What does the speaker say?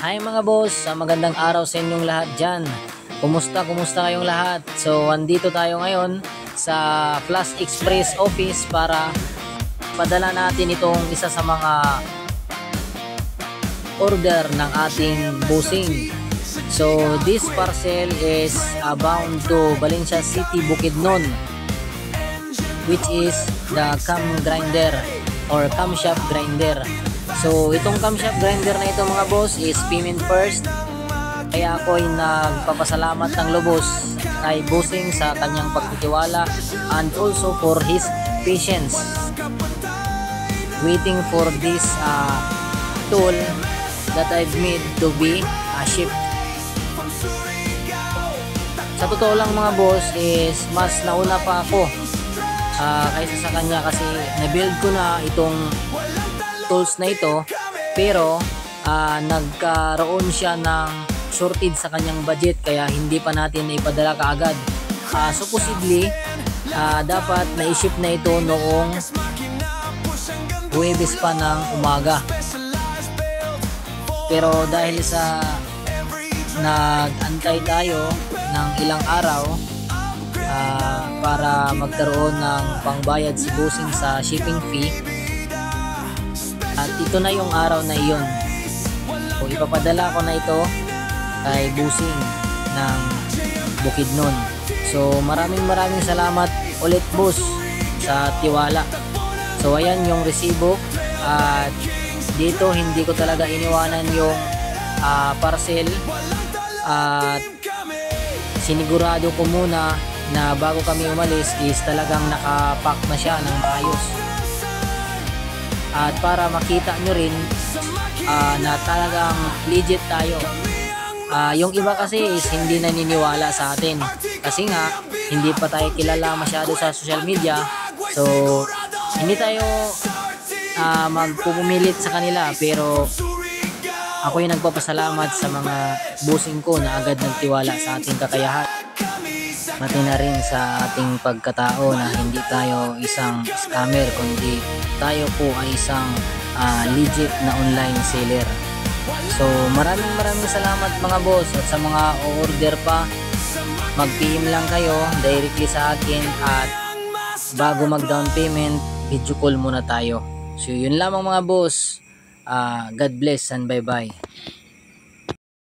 Hi mga boss, magandang araw sa inyong lahat dyan. Kumusta kayong lahat? So andito tayo ngayon sa Flash Express office para padala natin itong isa sa mga order ng ating busing. So this parcel is bound to Valencia City, Bukidnon, which is the cam grinder or camshaft grinder. So itong camshaft grinder na ito mga boss is payment first, kaya ako ay nagpapasalamat ng lubos kay Busing sa kanyang pagtitiwala and also for his patience waiting for this tool that I've made to be shipped. Sa totoo lang mga boss is mas nauna pa ako kaysa sa kanya kasi na-build ko na itong tools na ito, pero nagkaroon siya ng shortage sa kanyang budget kaya hindi pa natin ipadala kaagad. Supposedly dapat na-ship na ito noong Huwebes pa ng umaga, pero dahil sa nag-antay tayo ng ilang araw para magkaroon ng pangbayad si Busing sa shipping fee, at ito na yung araw na iyon. So ipapadala ko na ito kay Busing ng Bukidnon. So maraming salamat ulit boss sa tiwala. So ayan yung resibo, at dito hindi ko talaga iniwanan yung parcel, at sinigurado ko muna na bago kami umalis is talagang nakapack na siya ng maayos. At para makita nyo rin na talagang legit tayo. Yung iba kasi is hindi naniniwala sa atin kasi nga hindi pa tayo kilala masyado sa social media, so hindi tayo magpupumilit sa kanila, pero ako yung nagpapasalamat sa mga busing ko na agad nagtiwala sa ating kakayahan, pati na rin sa ating pagkatao na hindi tayo isang scammer kundi tayo po ay isang legit na online seller. So maraming salamat mga boss, at sa mga order pa mag-PM lang kayo directly sa akin, at bago mag-down payment video call muna tayo. So yun lamang mga boss, God bless and bye bye.